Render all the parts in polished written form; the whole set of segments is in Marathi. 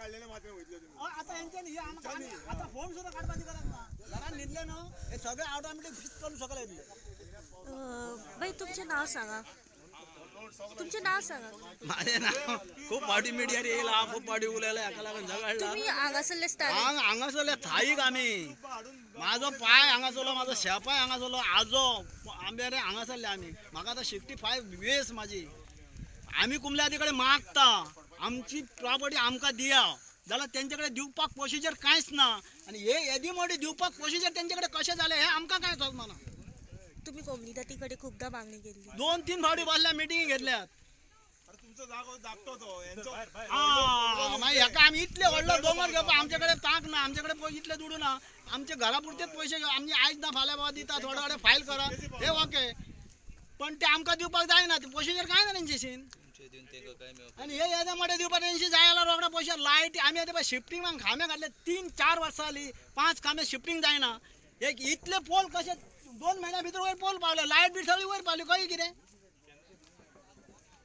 आता आता फोन सुद्धा काढपाची गरज ना घरात निघले ना हे सगळे ऑटोमॅटिक फिक्स करू शकले बाई तुमचे नाव सांगा तुमचे नाव सांगा माझे नाव खूप पार्टी मीडिया येईल खूप पार्टी उलायला एकाला जगाडला तुम्ही आगासले स्टार हांगासरले थाईक आम्ही माझो पाय हांगासरलो माझो शेपाय हांगासरलो आजो आंबे रे हांगासरले आम्ही म्हाका आता 65 वेस माझी आम्ही कुमल्या तिकडे मागता आमची प्रॉपर्टी आमका दिया जाल्यार त्यांच्याकडे दिवपाक प्रोसिजर कांयच ना आणि हे येदी मोठी दिवपाक प्रोसिजर त्यांच्याकडे कशे झाले हे आमका काय कळना ना तुम्ही कोमनीदातीकडे खूपदा मागणी केली 2-3 फावटी बसल्या मिटिंग घेतल्यात तुमचा जागो दाखतो तो यांचो मागीर हेका आमी इतले व्हडलो दोंगर घेवपा आमच्याकडे तांक ना आमच्याकडे इतले दुडू ना आमच्या घरापुरतेच पैसे घेऊ आम्ही आयज ना फाल्यां बाबा दिता थोडे थोडे फायल करा हे ओके पण ते आमकां दिवपाक जायना ते प्रोसिजर काय ना तेंचेशीन आणि हे येद्या मोठे दिवपाक तेंची जायला रोकडा पैसे लायट आमी आतां शिफ्टिंग खांबे घातले 3-4 वर्सां जाली 5 खांबे शिफ्टिंग जायना एक इतले पोल कशे 2 महिन्या भितर वयर पोल पावले लायट बी सगळी वयर पावली काही कितें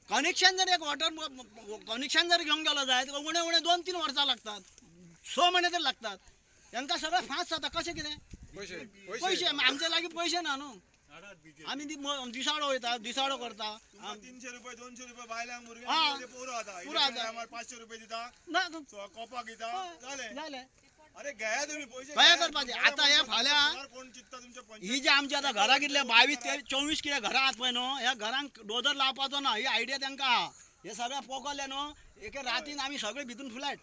कनेक्शन जर एक वॉटर कनेक्शन जर घेऊन गेलो जाय तर उणे उणे 2-3 वर्सां लागतात 6 महिने तर लागतात त्यांना सगळं फास्ट जाता कशें कितें पैसे आमच्या लागीं पैसे ना न्हू आमी दिसाडो वयता दिसाडो करता 300 रुपये 200 रुपये बायलांक भुरग्यांक पुरो आता 500 रुपये दिता कोपाक दिता जाले अरे गया तुम्ही पैसे काय करपाचे आता हे फाल्यां कोण चित्ता तुमच्या ही जे आमची आता घरा कितले 22-24 कितें घरां आहात पळय न्हू ह्या घरांक डोजर लावपाचो ना ही आयडिया तांकां आहा हे सगळें पोकले न्हू एके रातीन आमी सगळे भितून फ्लॅट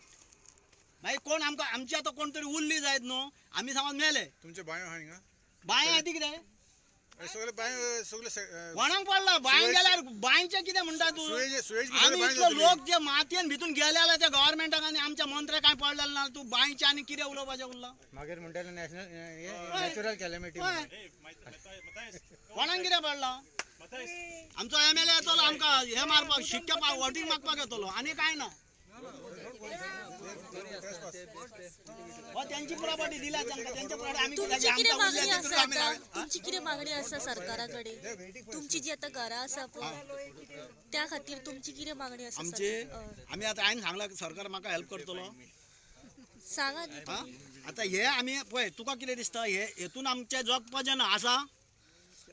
मागीर कोण आमकां आमची आतां कोण तरी उरली जायत न्हू आमी समज मेले तुमचे बायो आहा हिंगा बांय आहा ती कितें सगळे बाय सगळे कोणाक पडला बांय गेल्यार बांयचे कितें म्हणटा तूं आमी इतलो लोक जे मातयेन भितून गेले जाल्यार त्या गव्हर्नमेंटाक आनी आमच्या मंत्र्याक कांय पडलेलें ना तूं बांयचे आनी कितें उलोवपाचें उरला मागीर म्हणटाले नॅचरल कॅलेमिटी कोणाक कितें पडला आमचो MLA येतलो आमकां हे मारपाक शिक्के वोटींग मागपाक येतलो आनी कांय ना त्यांची प्रॉपर्टी दिल्या त्यांच्या प्रॉपर्टी आम्ही तुमची किती मागणी आसा आता तुमची किती मागणी आसा सरकाराकडे तुमची जी आता घरा आसा पळय त्या खातीर तुमची किती मागणी आसा आमचे आम्ही आता आयन सांगला सरकार म्हाका हेल्प करतलो सांगा न्ही आता हे आम्ही पळय तुका कितें दिसता हे हेतून आमचे जगपाचें ना आसा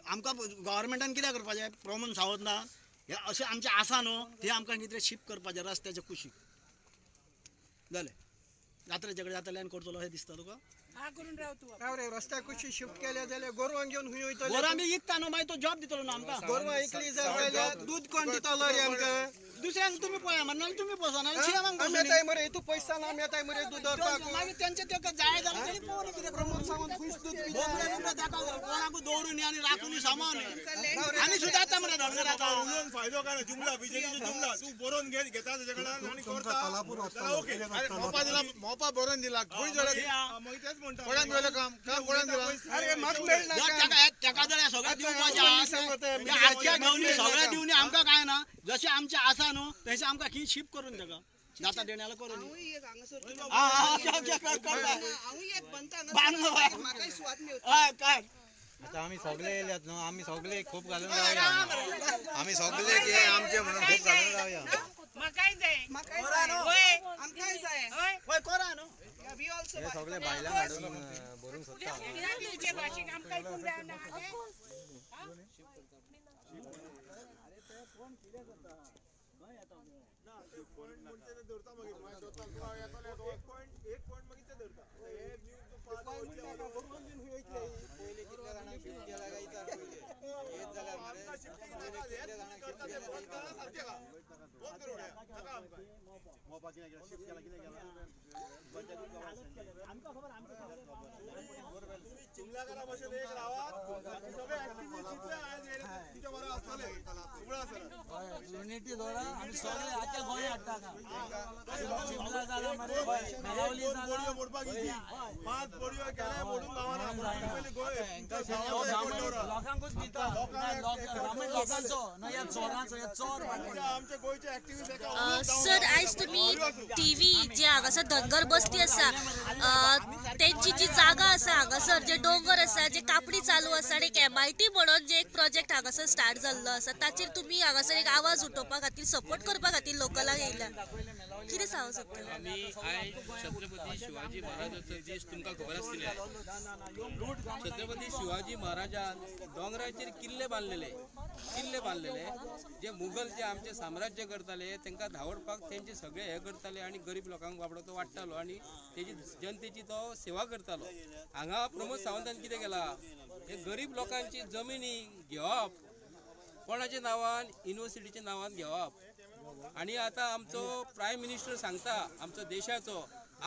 आमकां गव्हर्नमेंटान कितें करपाचें प्रमोद सावंत ना हे अशें आमचें आसा न्हू ते आमकां कितें शिफ्ट करपाचें रस्त्याच्या कुशीक जालें जात्रेचे कडेन जातलें करतलो हे दिसता तुका रस्त्या कुशी शिफ्ट केल्या जाल्यार गोरवांक घेवन खंय वयतले गोरवां आमी विकता न्हू मागीर तो जॉब दितलो न्हू आमकां गोरवां इकली जाल्यार दूध कोण दितलो रे आमकां दुसऱ्यांक तुम्ही पळया म्हणून तुम्ही बसा ना शिवांक आमी येताय मरे तू पैसा ना आमी येताय मरे दूध दवरपाक मागीर तेंचे तेका जाय जाल्यार तरी पळोवन कितें प्रमोद सावंत खुश दूध कोणाकूय दवरून आनी राखून सामान आमी सुद्दां आतां मरे धनगर आतां उलोवन फायदो काय ना जुमला बीजेपीची जुमला तू बरोवन घेता त्याच्या कडल्यान आणि करता ओके मोपा दिला मोपा बरोवन दिला खंय जाल्यार मग तेच म्हणटा कोणाक दिलं काम कोणाक दिला अरे म्हाका मेळना तेका जर सगळ्या दिवपाचें आख्या घेवनी सगळ्या दिवनी आमकां काय ना जशें आमचें आसा न्हू तशें आमकां खी शिफ्ट करून तेका जाता देण्याला करून काय आता आम्ही सगळे येल्यात न्हू आम्ही सगळे खूप घालून रावया आम्ही सगळे की आमचे म्हणून खूप घालून रावया होय करा न्हू हे सगळे बायलांक हाडून भरूंक सोदता युनिटी दोरा आम्ही सगळे आख्या गोंया हाडटा शिमला जाला मरे मेलावली जाला पांच बोडयो केले बोडून गावाना लोकांकूच दिता गव्हर्नमेंट लोकांचो ना या चोरांचो या चोर आमचे गोयचे ऍक्टिव्हिस्ट सर आयज तुम्ही टीव्ही जे हांगासर धनगर बस्ती आसा त्यांची जी जागा आसा हांगासर जे डोंगर आसा जे कापणी चालू आसा आणि एक MIT म्हणून जे एक प्रोजेक्ट हांगासर स्टार्ट जाल्लो आसा ताचेर तुम्ही हांगासर एक आवाज उठोवपा खातीर सपोर्ट करपा खातीर लोकलांक येयल्या कितें सांगूंक सोदता? आमी आयज छत्रपती शिवाजी महाराजाचो दीस तुमकां खबर आसतलें. छत्रपती शिवाजी महाराजान दोंगराचेर किल्ले बांदलेले जे मुघल जे आमचे साम्राज्य करताले तांकां धांवडपाक तेंचे सगळे हे करताले आनी गरीब लोकांक बाबडो तो वाडटालो आनी तेजी जनतेची तो सेवा करतालो. हांगा प्रमोद सावंतान कितें केला, हे गरीब लोकांची जमिनी घेवप कोणाच्या नांवान, युनिव्हर्सिटीच्या नांवान घेवप. आणि आता आमचो प्रायम मिनिस्टर सांगता आमचो देशाचो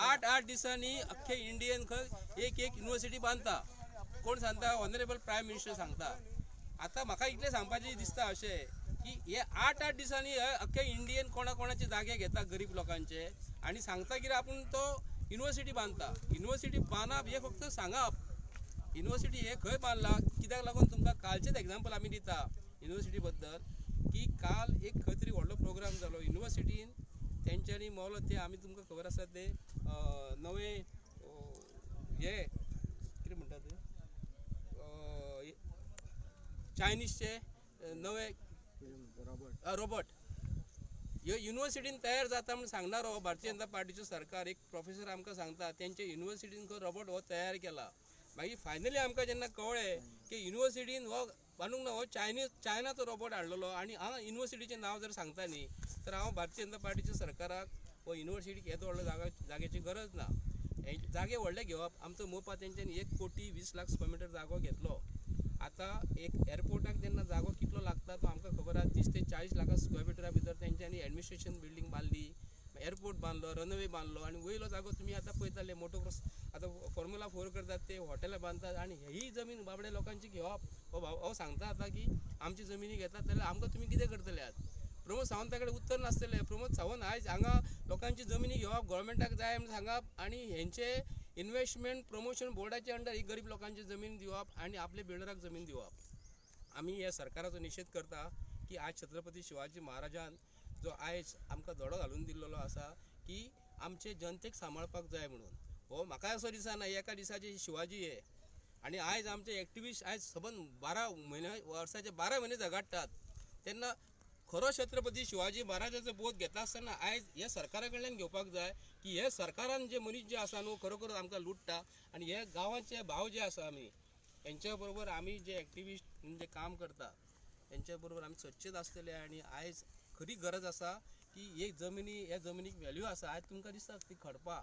8 दिसांनी अख्खे इंडियन खंय एक युनिव्हर्सिटी बांदता. कोण सांगता? ऑनरेबल प्रायम मिनिस्टर सांगता. आता म्हाका इतलें सांगपाचें दिसता अशें की हे 8 दिसांनी अख्खे इंडियन कोणाचे जागे घेता गरीब लोकांचे आणि सांगता की आपूण तो युनिव्हर्सिटी बांदता. युनिव्हर्सिटी बांदप हे फक्त सांगप. युनिव्हर्सिटी हे खंय बांदला कित्याक लागून तुमकां कालचेच एग्जाम्पल आमी दिता युनिव्हर्सिटी बद्दल की काल एक खंय तरी व्हडलो प्रोग्राम जालो युनिव्हर्सिटीन तेंच्यांनी मोलो ते आमी तुमकां खबर आसा ते नवे हे कितें म्हणटा ते चायनीजचे नवे रोबोट ह्यो युनिव्हर्सिटीन तयार जाता म्हणून सांगणारो भारतीय जनता पार्टीचो सरकार एक प्रोफेसर आमकां सांगता तेंचे युनिव्हर्सिटीन खंय रोबोट हो तयार केला. मागीर फायनली आमकां जेन्ना कळ्ळें की युनिव्हर्सिटीन हो बांदूंक ना, हो चायनाचो रोबोट हाडलेलो आनी हांव युनिव्हर्सिटीचें नांव जर सांगता न्ही तर हांव भारतीय जनता पार्टीच्या सरकाराक हो युनिव्हर्सिटीक येदो व्हडलो जाग्याची गरज ना. हे जागे व्हडले घेवप. आमचो मोपा तेंच्यांनी 1,20,00,000 स्क्वेअर मिटर जागो घेतलो. आतां एक एअरपोर्टाक जेन्ना जागो कितलो लागता तो आमकां खबर आसा. 30 ते 40 लाख स्क्वेअर मिटरा भितर तेंच्यांनी एडमिनिस्ट्रेशन बिल्डींग बांदली, एअरपोर्ट बांदलो, रनवे बांदलो आनी वयलो जागो तुमी आतां पळयताले मोटोक्रॉस आतां फॉर्म्युला 4 करतात ते हॉटेलां बांदतात आनी ही जमीन बाबडे लोकांची घेवप. हो सांगता आतां की आमची जमिनी घेतात जाल्यार आमकां तुमी कितें करतले आहात? प्रमोद सावंता कडेन उत्तर नासतलें. प्रमोद सावंत आयज हांगा लोकांची जमिनी घेवप, गव्हर्मेंटाक जाय म्हण सांगप आनी हेंचे इन्व्हेस्टमेंट प्रमोशन बोर्डाच्या अंडर ही गरीब लोकांची जमीन दिवप आनी आपल्या बिल्डराक जमीन दिवप. आमी ह्या सरकाराचो निशेध करता की आज छत्रपती शिवाजी महाराजान जो आयज आमकां धडो घालून दिल्लो आसा की आमचे जनतेक सांबाळपाक जाय म्हणून. हो म्हाका असो दिसना एका दिसाचे शिवाजी हे आनी आयज आमचे एक्टिविस्ट आयज सबंद 12 म्हयने झगडटात तेन्ना खरो छत्रपती शिवाजी महाराजाचो बोध घेता आसतना आयज हे सरकारा कडल्यान घेवपाक जाय की हे सरकारान जे मनीस जे आसा न्हू खरोखर आमकां लुटता आनी हे गांवाचे भाव जे आसा आमी हेंच्या बरोबर आमी जे एक्टिविस्ट म्हणजे काम करता तेंच्या बरोबर आमी सच्चेच आसतले. आनी आयज खरी गरज आसा की हे जमनीक व्हॅल्यू आसा. आयज तुमकां दिसता ती खडपा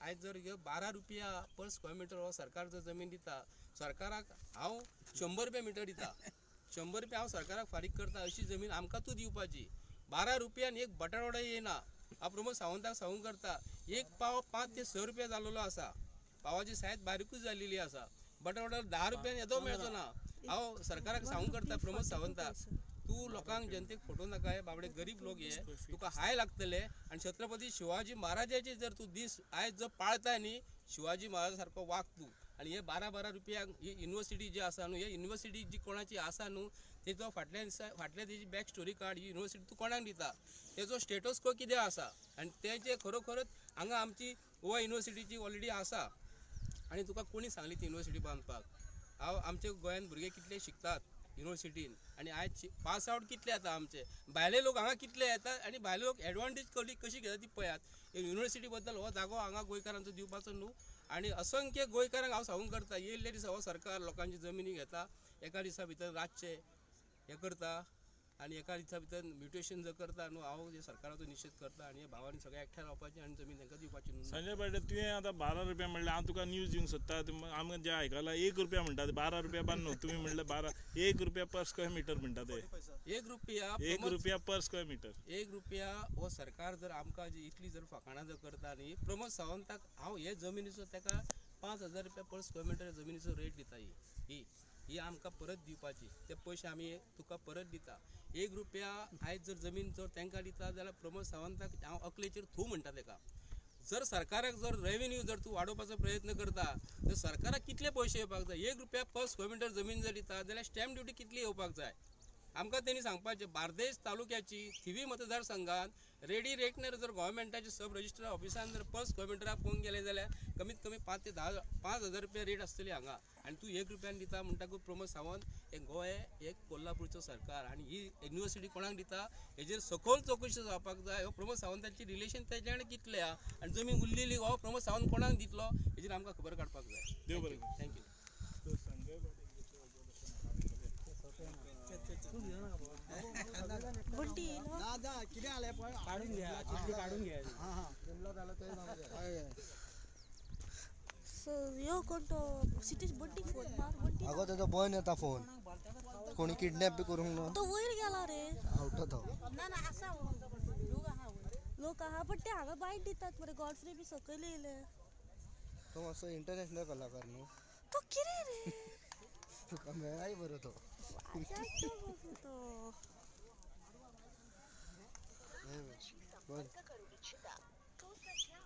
आयज जर ह्यो 12 रुपया पर स्क्वेअर मिटर हो सरकार जर जमीन दिता सरकाराक हांव 100 रुपया मिटर दिता 100 रुपया हांव सरकाराक फारीक करता अशी जमीन आमकां तूं दिवपाची. 12 रुपयान एक बटाटवडो येना. हांव प्रमोद सावंताक सांगूंक करता एक पाव 5 ते 6 रुपया जाल्लो आसा. पावाची सायज बारीकूच जाल्लेली आसा. बटाटवडो 10 रुपयान येदो मेळचो ना. हांव सरकाराक सांगूंक करता प्रमोद सावंताक तूं लोकांक जनतेक फटोवं नाका. हे बाबडे गरीब लोक हे तुका हाय लागतले आनी छत्रपती शिवाजी महाराजाचे जर तूं दीस आयज जर पाळता न्ही शिवाजी महाराजा सारको वाग तूं. आनी हे 12 रुपयाक ही युनिव्हर्सिटी जी आसा न्हू हे युनिव्हर्सिटी जी कोणाची आसा न्हू तेजो फाटल्या तेजी बॅक स्टोरी कार्ड ही युनिव्हर्सिटी तूं कोणाक दिता तेजो स्टेटस को कितें आसा आनी तेजे खरोखरच हांगा आमची गोवा युनिव्हर्सिटीची ऑलरेडी आसा आनी तुका कोणी सांगली ती युनिव्हर्सिटी बांदपाक. हांव आमचे गोंयान भुरगे कितले शिकतात युनिव्हर्सिटीन आनी आयज पास आउट कितले येता आमचे भायले लोक हांगा कितले येतात आनी भायले लोक एडवांटेज कशी घेतात ती पळयात. युनिव्हर्सिटी बद्दल हो जागो हांगा गोंयकारांचो दिवपाचो न्हू आनी असंख्य गोंयकारांक हांव सांगूंक करता येयल्ले दिसा हो सरकार लोकांची जमिनी घेता एका दिसा भितर रातचे हे करता आनी एका दिसा भितर म्युटेशन जर करता न्हू हांव हे सरकाराचो निशेध करता आनी हे भावांनी सगळे एकठांय रावपाची आनी जमीन तांकां दिवपाची न्हू. संजय पाटील तुवें आतां 12 रुपया म्हणलें हांव तुका न्यूज दिवंक सोदता. आमकां जें आयकलां 1 रुपया म्हणटा 12 रुपया बांद न्हू तुमी म्हणलें 1 रुपया पर स्क्वेअर मिटर म्हणटा ते 1 रुपया पर स्क्वेअर मिटर 1 रुपया हो सरकार जर आमकां जी इतली जर फकाणां जर करता न्ही प्रमोद सावंताक हांव हे जमिनीचो ताका 5,000 रुपया पर स्क्वेअर मिटर जमिनीचो रेट दिता. ही आमकां परत दिवपाची ते पयशे आमी तुका परत दिता. 1 रुपया आयज जर जमीन जर तांकां दिता जाल्यार प्रमोद सावंताक हांव अकलेचेर थू म्हणटा ताका. जर सरकाराक जर रेव्हेन्यू जर तूं वाडोवपाचो प्रयत्न करता तर सरकाराक कितले पयशे येवपाक जाय. 1 रुपया पर स्क्वेअर मिटर जमीन जर दिता जाल्यार स्टॅम्प ड्युटी कितली येवपाक जाय. आमकां तेणी सांगपाचें बार्देस तालुक्याची थिवी मतदारसंघात रेडी रेटनर जर गव्हर्मेंटाच्या सब रजिस्टर ऑफिसान जर पल्स गव्हर्मेंटराक पळोवंक गेलें जाल्यार कमीत कमी 5 ते 5,000 रुपया रेट आसतली हांगा आनी तूं 1 रुपयान दिता म्हणटकूच प्रमोद सावंत हे गोंय एक कोल्हापूरचो सरकार आनी ही युनिवर्सिटी कोणाक दिता हेजेर सखोल चवकशी जावपाक जाय. हो प्रमोद सावंताची रिलेशन तेजे आनी कितले आहा आनी जमीन उरलेली हो प्रमोद सावंत कोणाक दितलो हेजेर आमकां खबर काडपाक जाय. देव बरें थँक्यू. तो संजय बंटी येईल हो. ना जा कितें आलें पळय काढून घ्या काढून घ्या हां हां So, यो कोण तो सिटीज बंटी फोन मार बंटी अगो त्याचा बन येता फोन कोणी किडनॅप बी करूंक न्हू तो वयर गेला रे. आवटा तो ना ना असा लोक आहा पण ते हांगा बायट दितात मरे गॉडफ्रे बी सकयल येयले. तो मातसो इंटरनॅशनल कलाकार न्हू तो कितें रे तुका मेळाय बरो तो तो बोल